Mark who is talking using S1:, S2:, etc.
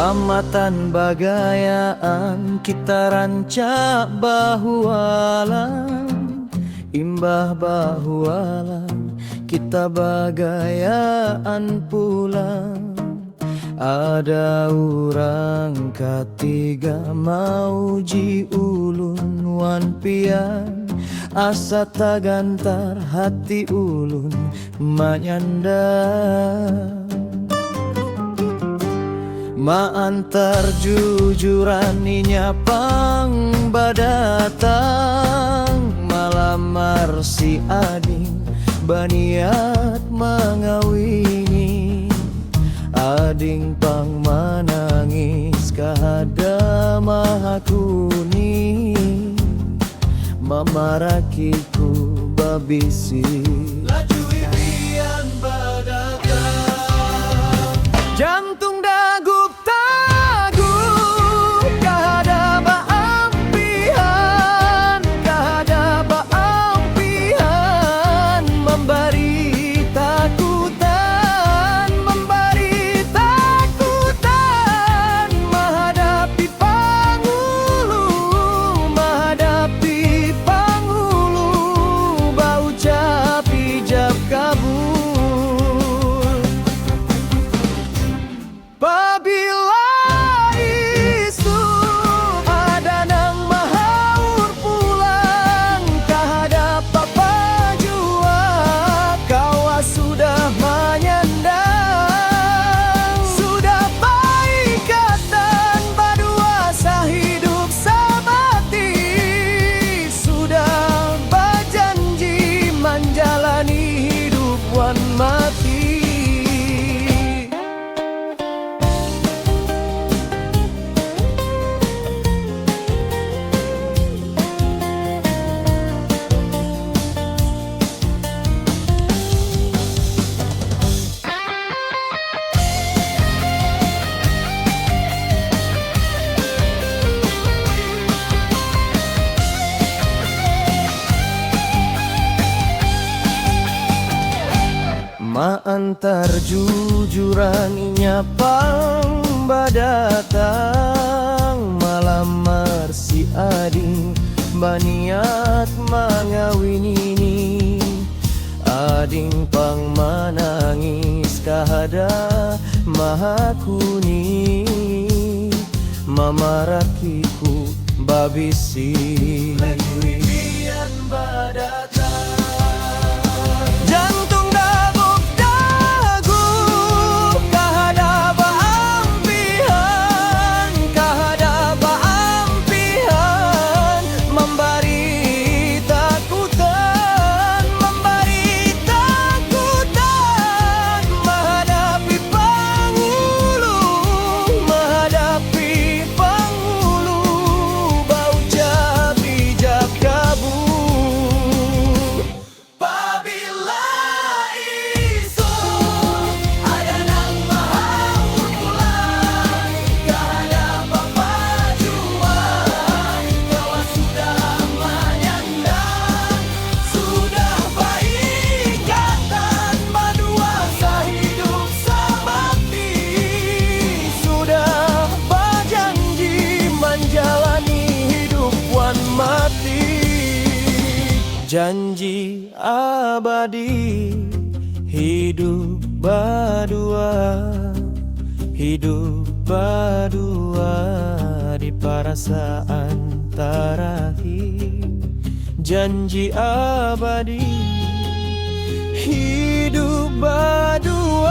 S1: Amatan bagayaan kita rancak bahualan, imbah bahualan kita bagayaan pulang. Ada orang ketiga mauji ulun wan pian, asa tagantar hati ulun manyanda. Maantar jujuran nyapang badatang, malamar si ading baniat mangawini. Ading pang manangis kahada mahakuni, mamarakiku babisi laju ibian badatang. Jantung dagup tagup kahada baampihan, kahada baampihan memberi takutan, memberi takutan menghadapi panghulu, menghadapi panghulu bau cap hijab kabur. Apabila isu ada nang mahaur pulang kahadap papa jua, kawa sudah menyandang, sudah baikatan badua sahidup samati, sudah berjanji menjalani hidup wan mati. Maantar jujuran nyapang badatang, malamar si ading baniat mangawini. Ading pang manangis kahada mahakuni, mamarakiku babisi laju ibian badatang. Jantung dagup dagup kahada baampihan, kahada baampihan memberi takutan, memberi takutan menghadapi panghulu, menghadapi panghulu bau cap hijab kabur. Apabila isu ada nang mahaur pulang kahadap papa jua, kawa sudah menyandang, sudah baikatan badua sahidup samati, sudah berjanji menjalani hidup wan mati. Janji abadi hidup berdua, hidup berdua di perasaan terakhir. Janji abadi hidup berdua.